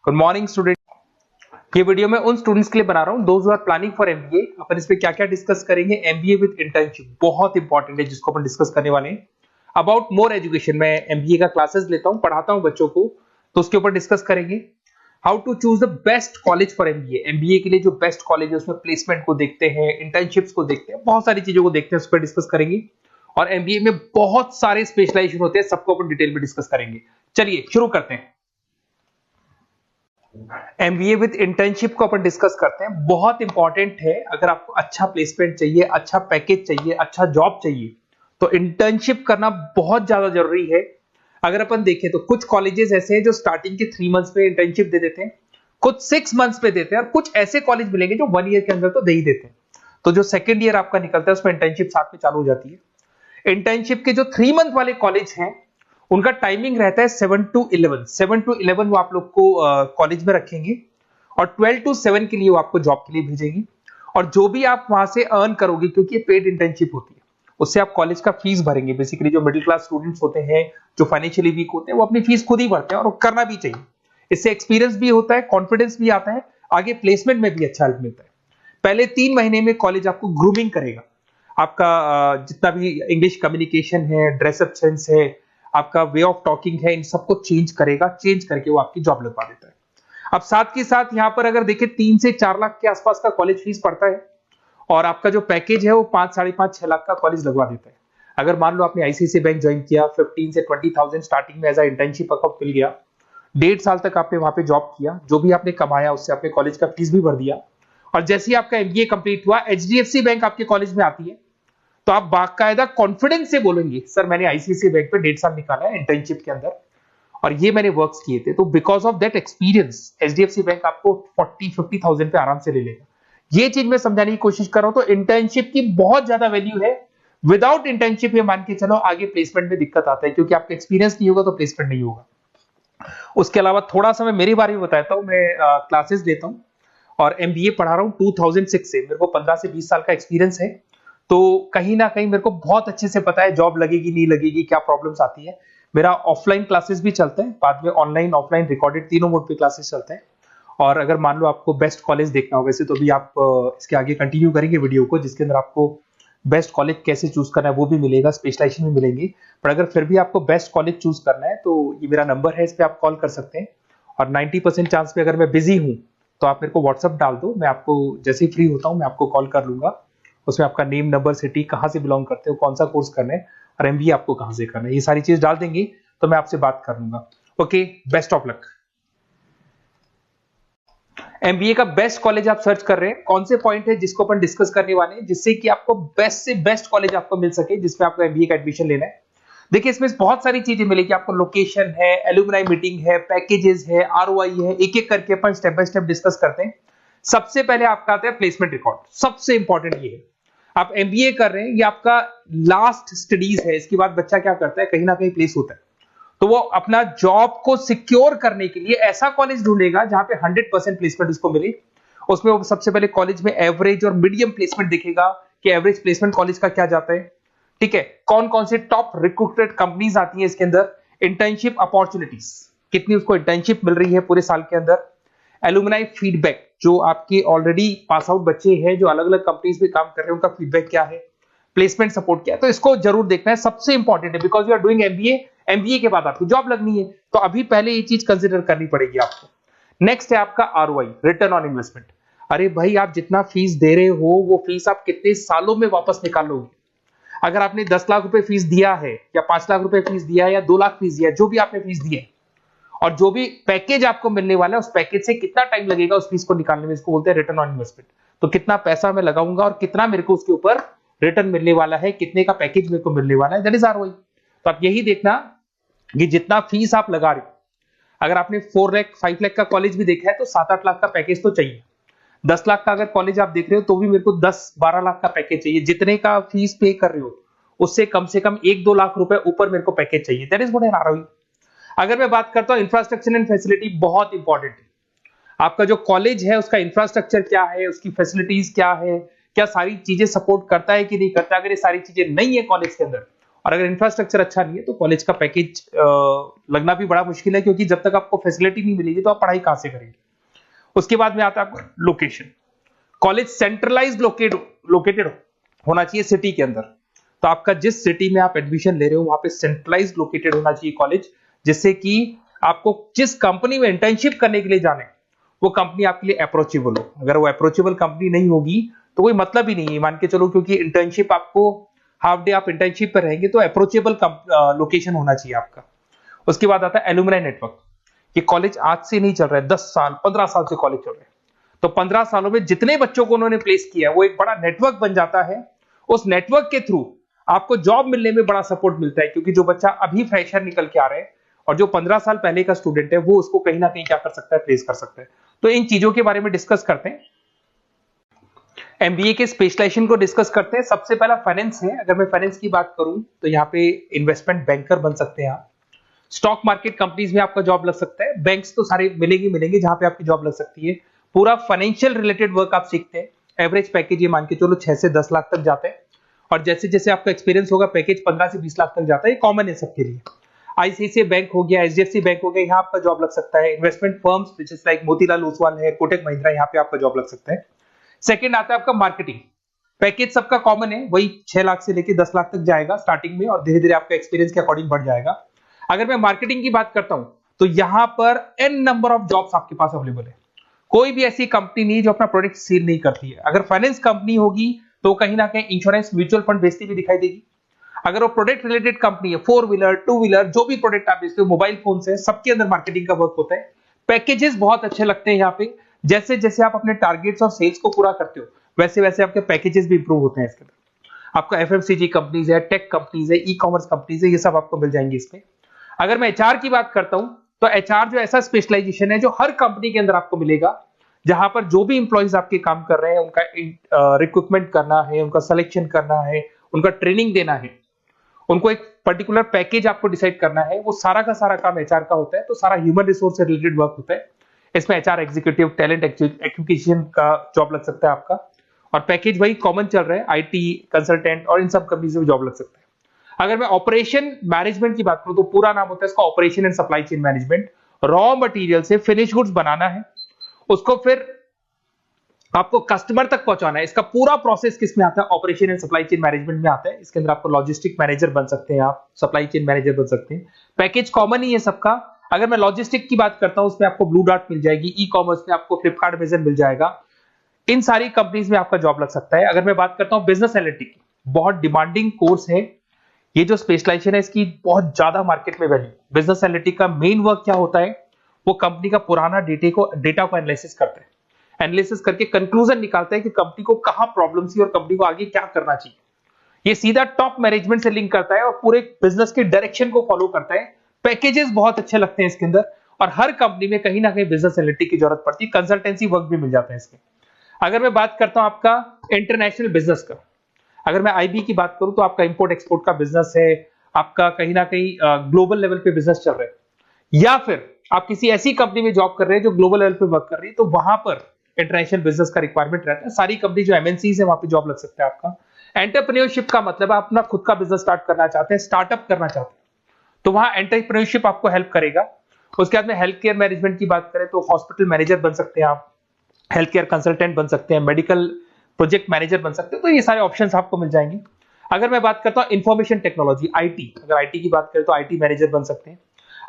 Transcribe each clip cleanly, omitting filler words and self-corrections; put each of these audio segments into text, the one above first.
Good morning student. ये video मैं उन स्टूडेंट्स के लिए बना रहा हूं those who are planning for MBA. अपन इस पे क्या क्या डिस्कस करेंगे। एमबीए विद इंटर्नशिप बहुत इंपॉर्टेंट है जिसको अपन डिस्कस करने वाले हैं। अबाउट मोर एजुकेशन, मैं एमबीए का क्लासेस लेता हूं, पढ़ाता हूं बच्चों को, तो उसके ऊपर डिस्कस करेंगे। How to choose the best college for MBA. MBA के लिए जो बेस्ट कॉलेज है उसमें प्लेसमेंट को देखते हैं, इंटर्नशिप्स को देखते हैं, बहुत सारी चीजों को देखते हैं, उस पर डिस्कस करेंगे। और एमबीए में बहुत सारे स्पेशलाइजेशन होते हैं, सबको अपन डिटेल में डिस्कस करेंगे। चलिए शुरू करते हैं। एमबीए विद इंटर्नशिप को अपन डिस्कस करते हैं। बहुत इंपॉर्टेंट है, अगर आपको अच्छा प्लेसमेंट चाहिए, अच्छा पैकेज चाहिए, अच्छा जॉब चाहिए, तो इंटर्नशिप करना बहुत ज्यादा जरूरी है। अगर अपन देखें तो कुछ कॉलेजेस ऐसे हैं जो स्टार्टिंग के 3 मंथ्स में इंटर्नशिप दे देते हैं, कुछ 6 मंथ्स पे देते हैं, और कुछ ऐसे कॉलेज मिलेंगे जो 1 ईयर के अंदर तो दे ही देते हैं। तो जो सेकेंड ईयर आपका निकलता है उसमें इंटर्नशिप साथ में चालू हो जाती है। इंटर्नशिप के जो 3 मंथ वाले कॉलेज हैं उनका टाइमिंग रहता है 7 to 11। 7 to 11 वो आप लोग को कॉलेज में रखेंगे, और 12 to 7 के लिए वो आपको जॉब के लिए भेजेंगी। और जो भी आप वहां से अर्न करोगे, क्योंकि ये पेड इंटर्नशिप होती है, उससे आप कॉलेज का फीस भरेंगे। बेसिकली जो मिडिल क्लास स्टूडेंट्स होते हैं, जो फाइनेंशियली वीक होते हैं, वो अपनी फीस खुद ही भरते हैं, और करना भी चाहिए। इससे एक्सपीरियंस भी होता है, कॉन्फिडेंस भी आता है, आगे प्लेसमेंट में भी अच्छा हेल्प मिलता है। पहले 3 महीने में कॉलेज आपको ग्रूमिंग करेगा। आपका जितना भी इंग्लिश कम्युनिकेशन है, ड्रेसअप सेंस है, आपका वे ऑफ टॉकिंग है, इन सबको चेंज करेगा। चेंज करके वो आपकी जॉब लगवा देता है। अब साथ के साथ यहाँ पर अगर देखें 3 से 4 लाख के आसपास का कॉलेज फीस पड़ता है, और आपका जो पैकेज है वो 5, 5.5, 6 लाख का कॉलेज लगवा देता है। अगर मान लो आपने आईसीआईसीआई बैंक ज्वाइन किया, 15 से 20,000 स्टार्टिंग में एज अ इंटर्नशिप अकाउंट मिल गया, 1.5 साल तक आपने वहां पे जॉब किया, जो भी आपने कमाया उससे आपने कॉलेज का फीस भी भर दिया, और जैसे ही आपका एमबीए कंप्लीट हुआ, एचडीएफसी बैंक आपके कॉलेज में आती है, तो आप बाकायदा कॉन्फिडेंस से बोलेंगे, सर मैंने आईसीआईसीआई बैंक पे 1.5 साल निकाला है इंटर्नशिप के अंदर, और ये मैंने वर्क्स किए थे। तो because of that experience HDFC bank आपको 40-50,000 पे आराम से ले लेगा। ये चीज मैं समझाने की कोशिश कर रहा हूं। तो इंटर्नशिप की बहुत ज्यादा वैल्यू है। विदाउट इंटर्नशिप ये मान के चलो आगे प्लेसमेंट में दिक्कत आता है, क्योंकि आपका एक्सपीरियंस नहीं होगा तो प्लेसमेंट नहीं होगा। उसके अलावा थोड़ा सा मैं मेरे बारे में बताता हूँ। मैं क्लासेस लेता हूँ और एमबीए पढ़ा रहा हूँ 2006 से। मेरे को 15 से 20 साल का एक्सपीरियंस है, तो कहीं ना कहीं मेरे को बहुत अच्छे से पता है जॉब लगेगी नहीं लगेगी, क्या प्रॉब्लम्स आती है। मेरा ऑफलाइन क्लासेस भी चलते हैं, बाद में ऑनलाइन ऑफलाइन रिकॉर्डेड तीनों मोड पे क्लासेस चलते हैं। और अगर मान लो आपको बेस्ट कॉलेज देखना हो, वैसे तो भी आप इसके आगे कंटिन्यू करेंगे वीडियो को, जिसके अंदर आपको बेस्ट कॉलेज कैसे चूज करना है वो भी मिलेगा, स्पेशलाइजेशन भी मिलेंगे। पर अगर फिर भी आपको बेस्ट कॉलेज चूज करना है तो ये मेरा नंबर है, इस पर आप कॉल कर सकते हैं। और 90% चांस पे अगर मैं बिजी हूँ तो आप मेरे को व्हाट्सअप डाल दो, मैं आपको जैसे ही फ्री होता हूँ मैं आपको कॉल कर लूंगा। उसमें आपका नेम, नंबर, सिटी, कहाँ से बिलोंग करते हो, कौन सा कोर्स करना है, और एमबीए आपको कहाँ से करना है, ये सारी चीज डाल देंगे तो मैं आपसे बात कर लूंगा। Okay, best of luck. MBA का बेस्ट कॉलेज आप सर्च कर रहे हैं, कौन से पॉइंट है जिसको अपन डिस्कस करने वाले हैं, जिससे कि आपको बेस्ट से बेस्ट कॉलेज आपको मिल सके जिसमें आपको एमबीए का एडमिशन लेना है। देखिए इसमें बहुत सारी चीजें मिलेगी आपको। लोकेशन है, एलुमनाई मीटिंग है, पैकेजेस है, आरओआई है, एक एक करके अपन स्टेप बाय स्टेप डिस्कस करते हैं। सबसे पहले आपका आता है प्लेसमेंट रिकॉर्ड। सबसे इंपॉर्टेंट ये है, आप एमबीए कर रहे हैं, ये आपका लास्ट स्टडीज है। इसके बाद बच्चा क्या करता है, कहीं ना कहीं प्लेस होता है, तो वो अपना जॉब को सिक्योर करने के लिए ऐसा कॉलेज ढूंढेगा जहां पे 100% प्लेसमेंट उसको मिले। उसमें वो सबसे पहले कॉलेज में एवरेज और मीडियम प्लेसमेंट देखेगा कि एवरेज प्लेसमेंट कॉलेज का क्या जाता है, ठीक है, कौन कौन से टॉप रिक्रूटेड कंपनीज आती हैं इसके अंदर, इंटर्नशिप अपॉर्चुनिटीज कितनी उसको इंटर्नशिप मिल रही है पूरे साल के अंदर, एलुमनाई फीडबैक, जो आपके ऑलरेडी पास आउट बच्चे हैं जो अलग अलग कंपनीज में काम कर रहे हैं उनका फीडबैक क्या है, प्लेसमेंट सपोर्ट क्या है। तो इसको जरूर देखना है, सबसे इंपॉर्टेंट है, because you are doing MBA. MBA के बाद आपकी जॉब लगनी है, तो अभी पहले ये चीज कंसिडर करनी पड़ेगी आपको। नेक्स्ट है आपका आरओआई, रिटर्न ऑन इन्वेस्टमेंट। अरे भाई, आप जितना फीस दे रहे हो वो फीस आप कितने सालों में वापस निकालोगे। अगर आपने 10 लाख रुपए फीस दिया है, या 5 लाख रुपए फीस दिया है, या 2 लाख फीस दिया है, जो भी आपने फीस दी है, और जो भी पैकेज आपको मिलने वाला है उस पैकेज से कितना टाइम लगेगा उस फीस को निकालने में, इसको बोलते हैं रिटर्न ऑन इन्वेस्टमेंट। तो कितना पैसा मैं लगाऊंगा और कितना मेरे को उसके ऊपर रिटर्न मिलने वाला है, कितने का पैकेज मेरे को मिलने वाला है, दैट इज आरओआई। तो आप यही देखना कि जितना फीस आप लगा रहे हो, अगर आपने 4 लाख 5 लाख का कॉलेज भी देखा है तो 7-8 लाख का पैकेज तो चाहिए। 10 लाख का अगर कॉलेज आप देख रहे हो तो भी मेरे को 10-12 लाख का पैकेज चाहिए। जितने का फीस पे कर रहे हो उससे कम से कम 1-2 लाख रुपए ऊपर मेरे को पैकेज चाहिए, that is what an ROI. अगर मैं बात करता हूं इंफ्रास्ट्रक्चर एंड फैसिलिटी, बहुत इंपॉर्टेंट है। आपका जो कॉलेज है उसका इंफ्रास्ट्रक्चर क्या है, उसकी फैसिलिटीज क्या है, क्या सारी चीजें सपोर्ट करता है कि नहीं करता। अगर ये सारी चीजें नहीं है कॉलेज के अंदर और अगर इंफ्रास्ट्रक्चर अच्छा नहीं है तो कॉलेज का पैकेज लगना भी बड़ा मुश्किल है, क्योंकि जब तक आपको फैसिलिटी नहीं मिलेगी तो आप पढ़ाई कहां से करेंगे। उसके बाद में आता है आपका लोकेशन। कॉलेज सेंट्रलाइज लोकेटेड होना चाहिए सिटी के अंदर। तो आपका जिस सिटी में आप एडमिशन ले रहे हो वहां पे सेंट्रलाइज लोकेटेड होना चाहिए कॉलेज, जिससे कि आपको जिस कंपनी में इंटर्नशिप करने के लिए जाने वो कंपनी आपके लिए अप्रोचेबल हो। अगर वो अप्रोचेबल कंपनी नहीं होगी तो कोई मतलब ही नहीं है, मान के चलो, क्योंकि इंटर्नशिप आपको हाफ डे आप इंटर्नशिप पर रहेंगे तो अप्रोचेबल लोकेशन होना चाहिए आपका। उसके बाद आता है एलुमनाई नेटवर्क। ये कॉलेज आज से नहीं चल रहा है, 10 साल 15 साल से कॉलेज चल रहा है। तो 15 सालों में जितने बच्चों को उन्होंने प्लेस किया है वो एक बड़ा नेटवर्क बन जाता है। उस नेटवर्क के थ्रू आपको जॉब मिलने में बड़ा सपोर्ट मिलता है, क्योंकि जो बच्चा अभी फ्रेशर निकल के आ रहे हैं और जो 15 साल पहले का स्टूडेंट है वो उसको कहीं ना कहीं क्या कर सकता है, प्लेस कर सकता है। तो इन चीजों के बारे में डिस्कस करते हैं। एमबीए के स्पेशलाइजेशन को डिस्कस करते हैं। सबसे पहला फाइनेंस है। अगर मैं फाइनेंस की बात करूं तो यहाँ पे इन्वेस्टमेंट बैंकर बन सकते हैं आप। स्टॉक मार्केट कंपनीज में आपका जॉब लग सकता है। बैंक्स तो सारे मिलेंगे जहां पे आपकी जॉब लग सकती है। पूरा फाइनेंशियल रिलेटेड वर्क आप सीखते हैं। एवरेज पैकेज ये मान के चलो 6 से 10 लाख तक जाते हैं, और जैसे जैसे आपका एक्सपीरियंस होगा पैकेज 15 से 20 लाख तक जाता है। ये कॉमन है सबके लिए। आईसीआईसीआई बैंक हो गया, एचडीएफसी बैंक हो गया, यहाँ आपका जॉब लग सकता है। Investment firms which is like Motilal Oswal है, कोटक महिंद्रा, यहाँ पे आपका जॉब लग सकता है। सेकंड आता है आपका मार्केटिंग। पैकेज सबका कॉमन है, वही 6 लाख से लेकर 10 लाख तक जाएगा स्टार्टिंग में, और धीरे धीरे आपका एक्सपीरियंस के अकॉर्डिंग बढ़ जाएगा। अगर मैं मार्केटिंग की बात करता हूं तो यहां पर एन नंबर ऑफ जॉब्स आपके पास अवेलेबल है। कोई भी ऐसी कंपनी नहीं जो अपना प्रोडक्ट सेल नहीं करती है। अगर फाइनेंस कंपनी होगी तो कहीं ना कहीं इंश्योरेंस म्यूचुअल फंड बेचती हुई दिखाई देगी। अगर वो प्रोडक्ट रिलेटेड कंपनी है, 4 व्हीलर 2 व्हीलर जो भी प्रोडक्ट आप बेचते हो, मोबाइल फोन से, सबके अंदर मार्केटिंग का वर्क होता है। पैकेजेस बहुत अच्छे लगते हैं यहाँ पे। जैसे जैसे आप अपने टारगेट्स और सेल्स को पूरा करते हो वैसे वैसे आपके पैकेजेस भी इंप्रूव होते हैं। इसके अंदर आपका एफएमसीजी कंपनीज है, टेक कंपनीज है, ई कॉमर्स कंपनीज है, ये सब आपको मिल जाएंगे इसमें। अगर मैं एचआर की बात करता हूं तो एचआर जो ऐसा स्पेशलाइजेशन है जो हर कंपनी के अंदर आपको मिलेगा, जहां पर जो भी इंप्लॉइज आपके काम कर रहे हैं उनका रिक्रूटमेंट करना है, उनका सिलेक्शन करना है, उनका ट्रेनिंग देना है, उनको एक पर्टिकुलर पैकेज आपको डिसाइड करना है, वो सारा का सारा काम एचआर का होता है। तो सारा ह्यूमन रिसोर्स से रिलेटेड वर्क होता है। इसमें एचआर एग्जीक्यूटिव, टैलेंट एक्विजिशन का जॉब लग सकता है आपका, और पैकेज वही कॉमन चल रहा है, आईटी कंसल्टेंट और इन सब कंपनीज में जॉब लग सकता है। अगर मैं ऑपरेशन मैनेजमेंट की बात करूं तो पूरा नाम होता है इसका operation and supply chain management. Raw material से फिनिश गुड्स बनाना है, उसको फिर आपको कस्टमर तक पहुंचाना है। इसका पूरा प्रोसेस किस में आता है, operation and supply chain management में आता है। इसके अंदर आपको लॉजिस्टिक मैनेजर बन सकते हैं, आप सप्लाई चेन मैनेजर बन सकते हैं। पैकेज कॉमन ही है सबका। अगर मैं लॉजिस्टिक की बात करता हूं उसमें आपको ब्लू डॉट मिल जाएगी, ई कॉमर्स में आपको फ्लिपकार्ट अमेज़न मिल जाएगा। इन सारी कंपनीज में आपका जॉब लग सकता है। अगर मैं बात करता हूं बिजनेस एनालिटिक, बहुत डिमांडिंग कोर्स है ये जो स्पेशलाइजेशन है, इसकी बहुत ज्यादा मार्केट में वैल्यू। बिजनेस एनालिटिक का मेन वर्क क्या होता है, वो कंपनी का पुराना डेटा को एनालिसिस करते हैं। एनालिसिस करके कंक्लूजन निकालता है कि कंपनी को कहां प्रॉब्लम थी और कंपनी को आगे क्या करना चाहिए। ये सीधा टॉप मैनेजमेंट से लिंक करता है और पूरे बिजनेस के डायरेक्शन को फॉलो करता है। पैकेजेस बहुत अच्छे लगते हैं इसके अंदर, और हर कंपनी में कहीं ना कहीं बिजनेस एनालिटिक की जरूरत पड़ती है। कंसल्टेंसी वर्क भी मिल जाता है इसमें। अगर मैं बात करता हूं आपका इंटरनेशनल बिजनेस का, अगर मैं आईबी की बात करूं तो आपका इंपोर्ट एक्सपोर्ट का बिजनेस है, आपका कहीं ना कहीं ग्लोबल लेवल पे बिजनेस चल रहा है, या फिर आप किसी ऐसी कंपनी में जॉब कर रहे हैं जो ग्लोबल लेवल पे वर्क कर रही है, तो वहां पर इंटरनेशनल बिजनेस का रिक्वायरमेंट रहता है। सारी कंपनी जो एमएनसीज है वहां पे जॉब लग सकता है आपका। एंटरप्रेन्योरशिप का मतलब आप अपना खुद का बिजनेस स्टार्ट करना चाहते हैं, स्टार्टअप करना चाहते हैं, तो वहां एंटरप्रेन्योरशिप आपको हेल्प करेगा। उसके बाद में हेल्थ केयर मैनेजमेंट की बात करें तो हॉस्पिटल मैनेजर बन सकते हैं आप, हेल्थ केयर कंसल्टेंट बन सकते हैं, मेडिकल प्रोजेक्ट मैनेजर बन सकते हैं। तो ये सारे ऑप्शंस आपको मिल जाएंगे। अगर मैं बात करता हूं इंफॉर्मेशन टेक्नोलॉजी, आईटी, अगर आईटी की बात करें तो आईटी मैनेजर बन सकते हैं।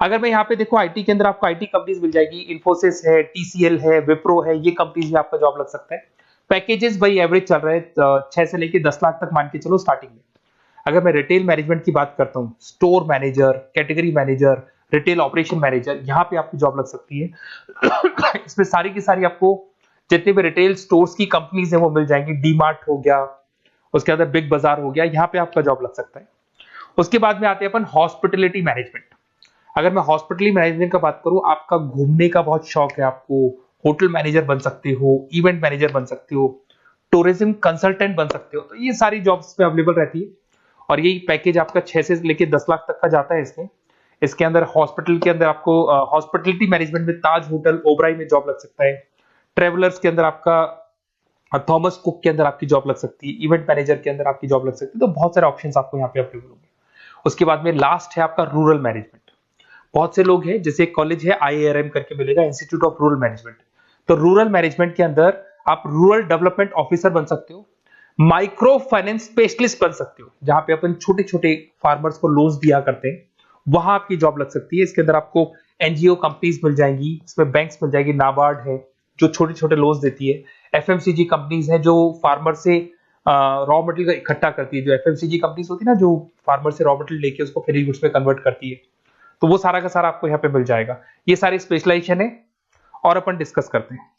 अगर मैं यहाँ पे देखो आईटी के अंदर आपको आईटी कंपनीज मिल जाएगी, इन्फोसिस है, टीसीएल है, विप्रो है, ये कंपनीज में आपका जॉब लग सकता है। पैकेजेस भाई एवरेज चल रहे हैं 6 से लेकर 10 लाख तक मान के चलो स्टार्टिंग में। अगर मैं रिटेल मैनेजमेंट की बात करता हूँ, store manager, category manager, retail operation manager, यहाँ पे आपकी जॉब लग सकती है। इसमें सारी की सारी आपको जितने भी रिटेल स्टोर्स की कंपनीज है वो मिल जाएंगी। डीमार्ट हो गया, उसके बाद बिग बाजार हो गया, यहाँ पे आपका जॉब लग सकता है। उसके बाद में आते हैं अपन हॉस्पिटलिटी मैनेजमेंट। अगर मैं हॉस्पिटलिटी मैनेजमेंट का बात करूं, आपका घूमने का बहुत शौक है, आपको होटल मैनेजर बन सकते हो, इवेंट मैनेजर बन सकते हो, टूरिज्म कंसल्टेंट बन सकते हो, तो ये सारी जॉब्स पे अवेलेबल रहती है। और यही पैकेज आपका 6 से लेकर 10 लाख तक का जाता है इसमें। इसके अंदर हॉस्पिटल के अंदर आपको हॉस्पिटलिटी मैनेजमेंट में ताज होटल, ओबराई में जॉब लग सकता है। ट्रेवलर्स के अंदर आपका थॉमस कुक के अंदर आपकी जॉब लग सकती है। इवेंट मैनेजर के अंदर आपकी जॉब लग सकती है। तो बहुत सारे ऑप्शंस आपको यहाँ पे अवेलेबल होंगे। उसके बाद में लास्ट है आपका रूरल मैनेजमेंट। बहुत से लोग हैं, जैसे एक कॉलेज है IARM करके मिलेगा, इंस्टीट्यूट ऑफ रूरल मैनेजमेंट। तो रूरल मैनेजमेंट के अंदर आप रूरल डेवलपमेंट ऑफिसर बन सकते हो, माइक्रो फाइनेंस स्पेशलिस्ट बन सकते हो, जहां पे अपन छोटे छोटे फार्मर्स को लोन्स दिया करते हैं, वहां आपकी जॉब लग सकती है। इसके अंदर आपको एनजीओ कंपनीज मिल जाएंगी, इसमें बैंक्स मिल जाएगी, नाबार्ड है जो छोटे छोटे लोन्स देती है, एफएमसीजी कंपनीज है जो फार्मर से रॉ मटेरियल का इकट्ठा करती है। जो एफएमसीजी कंपनीज होती है ना, जो फार्मर से रॉ मटेरियल लेके उसको फिनिश गुड्स में कन्वर्ट करती है, तो वो सारा का सारा आपको यहाँ पे मिल जाएगा। ये सारी स्पेशलाइजेशन है और अपन डिस्कस करते हैं।